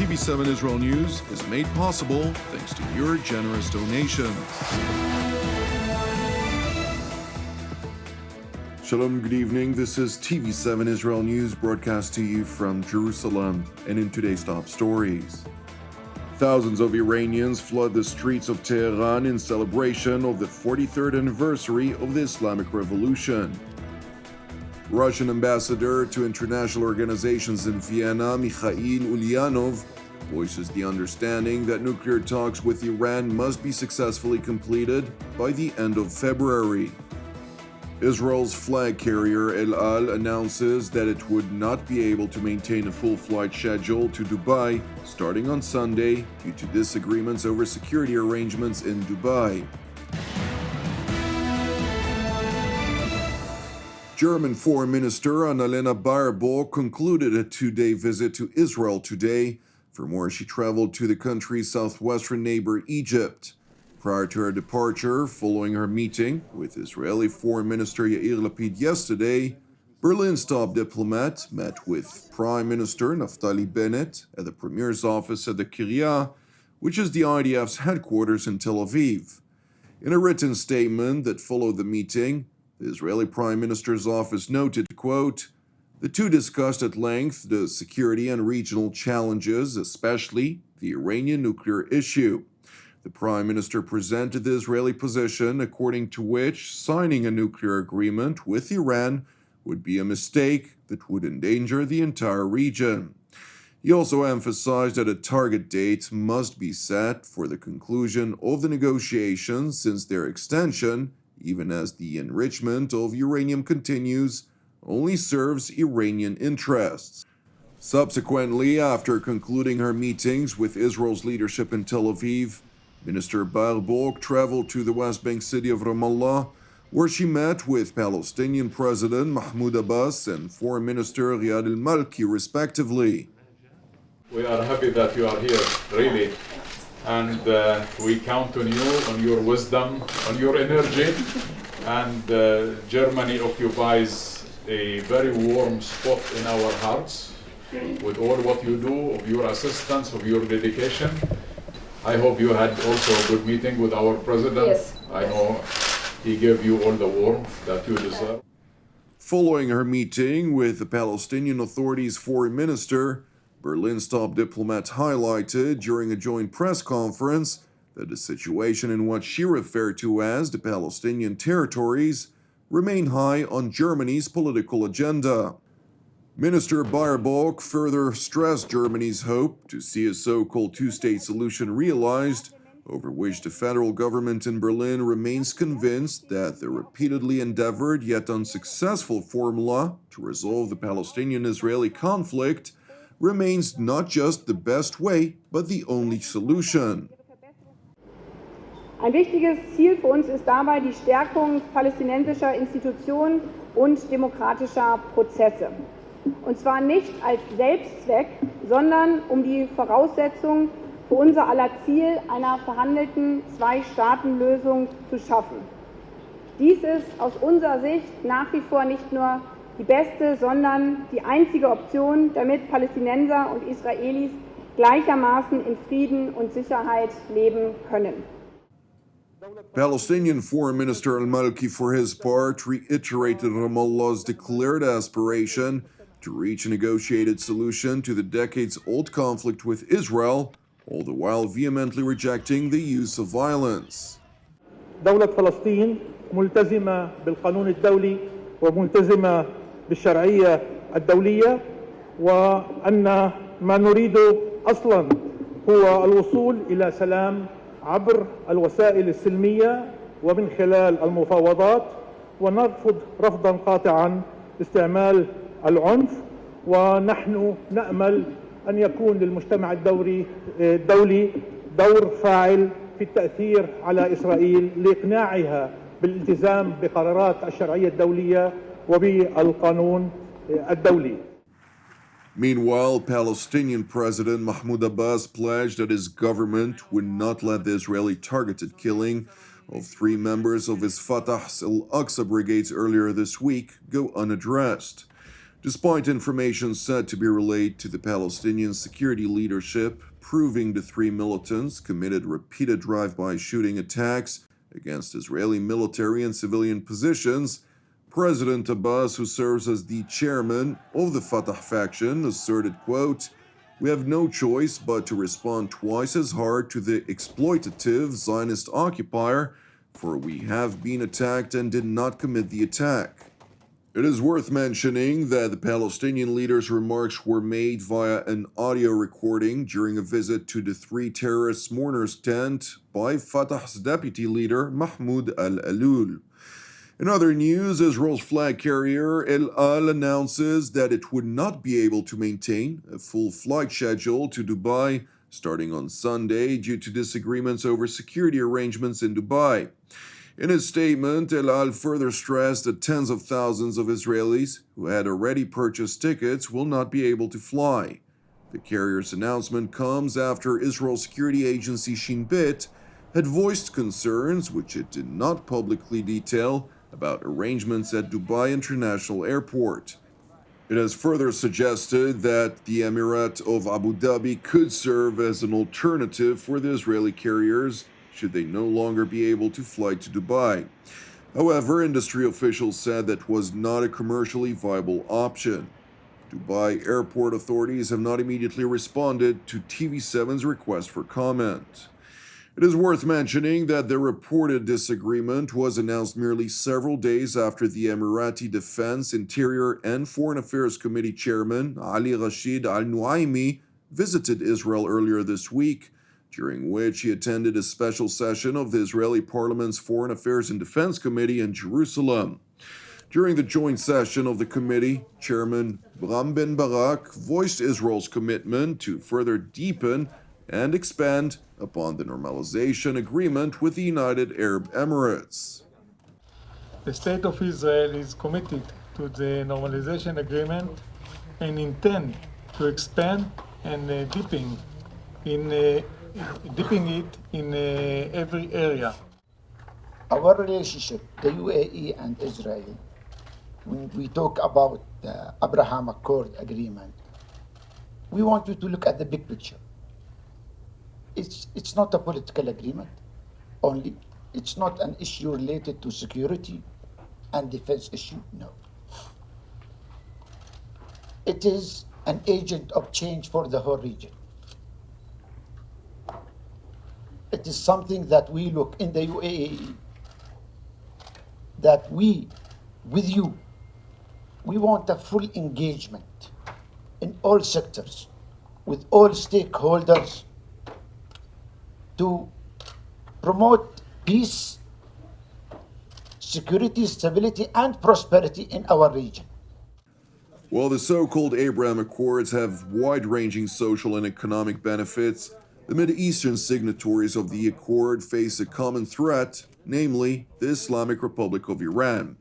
TV7 Israel News is made possible thanks to your generous donations. Shalom, good evening. This is TV7 Israel News broadcast to you from Jerusalem. And in today's top stories, thousands of Iranians flood the streets of Tehran in celebration of the 43rd anniversary of the Islamic Revolution. Russian ambassador to international organizations in Vienna, Michail Ulyanov, voices the understanding that nuclear talks with Iran must be successfully completed by the end of February. Israel's flag carrier El Al announces that it would not be able to maintain a full flight schedule to Dubai starting on Sunday due to disagreements over security arrangements in Dubai. German Foreign Minister Annalena Baerbock concluded a two-day visit to Israel today. From where she traveled to the country's southwestern neighbor Egypt. Prior to her departure, following her meeting with Israeli Foreign Minister Yair Lapid yesterday, Berlin's top diplomat met with Prime Minister Naftali Bennett at the Premier's office at the Kiryat, which is the IDF's headquarters in Tel Aviv. In a written statement that followed the meeting, the Israeli Prime Minister's office noted, quote, "The two discussed at length the security and regional challenges, especially the Iranian nuclear issue. The Prime Minister presented the Israeli position according to which signing a nuclear agreement with Iran would be a mistake that would endanger the entire region." He also emphasized that a target date must be set for the conclusion of the negotiations since their extension, even as the enrichment of uranium continues, only serves Iranian interests. Subsequently, after concluding her meetings with Israel's leadership in Tel Aviv, Minister Baerbock traveled to the West Bank city of Ramallah, where she met with Palestinian President Mahmoud Abbas and Foreign Minister Riyad al-Malki, respectively. We are happy that you are here, really. And we count on you, on your wisdom, on your energy. And Germany occupies a very warm spot in our hearts with all what you do, of your assistance, of your dedication. I hope you had also a good meeting with our president. Yes. I know he gave you all the warmth that you deserve. Following her meeting with the Palestinian Authority's foreign minister, Berlin's top diplomat highlighted during a joint press conference that the situation in what she referred to as the Palestinian territories remain high on Germany's political agenda. Minister Baerbock further stressed Germany's hope to see a so-called two-state solution realized, over which the federal government in Berlin remains convinced that the repeatedly endeavored yet unsuccessful formula to resolve the Palestinian-Israeli conflict remains not just the best way, but the only solution. Ein wichtiges Ziel für uns ist dabei die Stärkung palästinensischer Institutionen und demokratischer Prozesse. Und zwar nicht als Selbstzweck, sondern um die Voraussetzung für unser aller Ziel einer verhandelten Zwei-Staaten-Lösung zu schaffen. Dies ist aus unserer Sicht nach wie vor nicht nur die beste, sondern die einzige Option, damit Palästinenser und Israelis gleichermaßen in Frieden und Sicherheit leben können. Palestinian Foreign Minister al-Malki, for his part, reiterated Ramallah's declared aspiration to reach a negotiated solution to the decades-old conflict with Israel, all the while vehemently rejecting the use of violence. دولة فلسطين ملتزمة بالقانون الدولي وملتزمة بالشرعية الدولية، وأن ما نريده أصلا هو الوصول إلى سلام عبر الوسائل السلمية ومن خلال المفاوضات، ونرفض رفضا قاطعا استعمال العنف، ونحن نأمل أن يكون للمجتمع الدولي دور فاعل في التأثير على إسرائيل لإقناعها بالالتزام بقرارات الشرعية الدولية وبالقانون الدولي. Meanwhile, Palestinian President Mahmoud Abbas pledged that his government would not let the Israeli targeted killing of 3 members of his Fatah's Al-Aqsa brigades earlier this week go unaddressed. despite information said to be relayed to the Palestinian security leadership, proving the three militants committed repeated drive-by shooting attacks against Israeli military and civilian positions. President Abbas, who serves as the chairman of the Fatah faction, asserted, quote, "We have no choice but to respond twice as hard to the exploitative Zionist occupier, for we have been attacked and did not commit the attack." It is worth mentioning that the Palestinian leader's remarks were made via an audio recording during a visit to the three terrorists' mourners tent by Fatah's deputy leader Mahmoud al-Alul. In other news, Israel's flag carrier El Al announces that it would not be able to maintain a full flight schedule to Dubai starting on Sunday due to disagreements over security arrangements in Dubai. In his statement, El Al further stressed that tens of thousands of Israelis who had already purchased tickets will not be able to fly. The carrier's announcement comes after Israel's security agency Shin Bet had voiced concerns, which it did not publicly detail, about arrangements at Dubai International Airport. It has further suggested that the Emirate of Abu Dhabi could serve as an alternative for the Israeli carriers should they no longer be able to fly to Dubai. However, industry officials said that was not a commercially viable option. Dubai airport authorities have not immediately responded to TV7's request for comment. It is worth mentioning that the reported disagreement was announced merely several days after the Emirati Defense, Interior, and Foreign Affairs Committee Chairman Ali Rashid Al Nuaimi visited Israel earlier this week, during which he attended a special session of the Israeli Parliament's Foreign Affairs and Defense Committee in Jerusalem. During the joint session of the committee, Chairman Bram Ben Barak voiced Israel's commitment to further deepen and expand upon the normalization agreement with the United Arab Emirates. The State of Israel is committed to the normalization agreement and intend to expand and deepen it in every area. Our relationship, the UAE and Israel, when we talk about the Abraham Accord agreement, we want you to look at the big picture. It's not a political agreement only. It's not an issue related to security and defense issue, no. It is an agent of change for the whole region. It is something that we look in the UAE, that we, with you, we want a full engagement in all sectors, with all stakeholders, to promote peace, security, stability, and prosperity in our region. While the so-called Abraham Accords have wide-ranging social and economic benefits, the Middle Eastern signatories of the accord face a common threat, namely the Islamic Republic of Iran.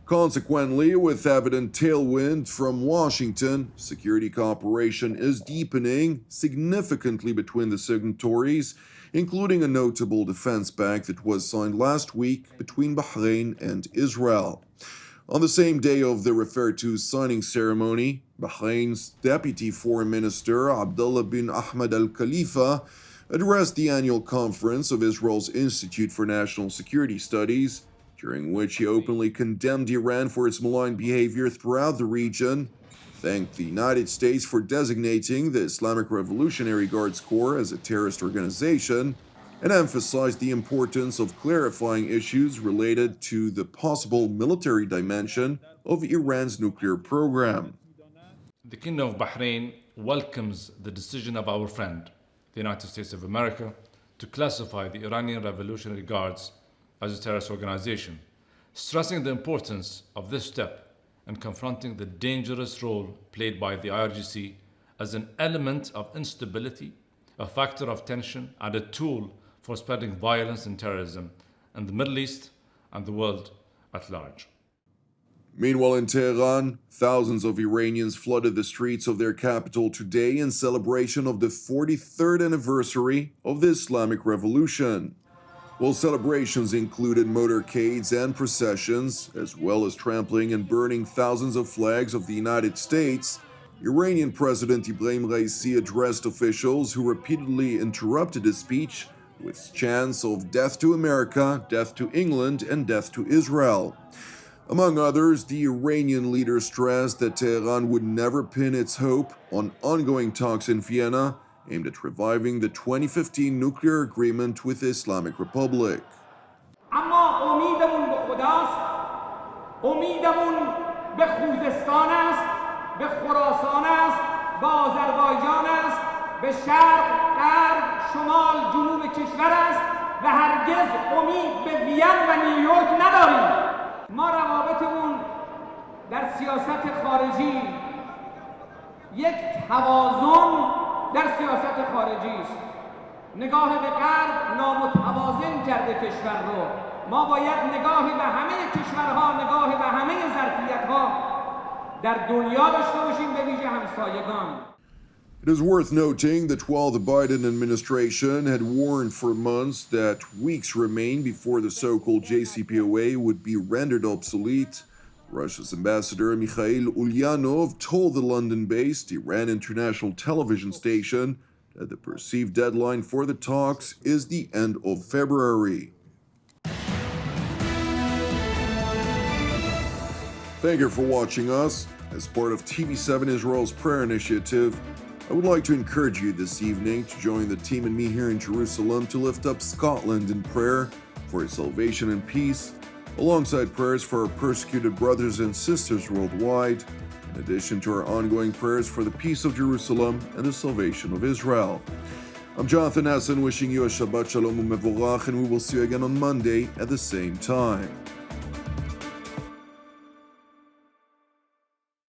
Consequently, with evident tailwind from Washington, security cooperation is deepening significantly between the signatories, including a notable defense pact that was signed last week between Bahrain and Israel. On the same day of the referred-to signing ceremony, Bahrain's Deputy Foreign Minister Abdullah bin Ahmed Al Khalifa addressed the annual conference of Israel's Institute for National Security Studies, during which he openly condemned Iran for its malign behavior throughout the region, thanked the United States for designating the Islamic Revolutionary Guards Corps as a terrorist organization, and emphasized the importance of clarifying issues related to the possible military dimension of Iran's nuclear program. The Kingdom of Bahrain welcomes the decision of our friend, the United States of America, to classify the Iranian Revolutionary Guards as a terrorist organization, stressing the importance of this step in confronting the dangerous role played by the IRGC as an element of instability, a factor of tension, and a tool for spreading violence and terrorism in the Middle East and the world at large. Meanwhile, in Tehran, thousands of Iranians flooded the streets of their capital today in celebration of the 43rd anniversary of the Islamic Revolution. While celebrations included motorcades and processions, as well as trampling and burning thousands of flags of the United States, Iranian President Ibrahim Raisi addressed officials who repeatedly interrupted his speech with chants of death to America, death to England, and death to Israel. Among others, the Iranian leader stressed that Tehran would never pin its hope on ongoing talks in Vienna aimed at reviving the 2015 nuclear agreement with the Islamic Republic. اما امیدمون به خداست، امیدمون به خوزستان است، به خراسان است، به آذربایجان است، به شرق، غرب، شمال، جنوب کشور است و هرگز امید به وین و نیویورک نداریم. ما روابطمون در سیاست خارجی یک توازن در سیاست خارجی است. نگاه به غرب نامتوازن کرده کشور رو. ما باید نگاهی به همه کشورها، نگاه به همه ظرفیت‌ها در دنیا داشته باشیم، به ویژه همسایگان. It is worth noting that while the Biden administration had warned for months that weeks remained before the so-called JCPOA would be rendered obsolete, Russia's ambassador Michail Ulyanov told the London-based Iran International television station that the perceived deadline for the talks is the end of February. Thank you for watching us. As part of TV7 Israel's prayer initiative, I would like to encourage you this evening to join the team and me here in Jerusalem to lift up Scotland in prayer for its salvation and peace, alongside prayers for our persecuted brothers and sisters worldwide, in addition to our ongoing prayers for the peace of Jerusalem and the salvation of Israel. I'm Jonathan Hassan, wishing you a Shabbat Shalom u'Mevorach, and we will see you again on Monday at the same time.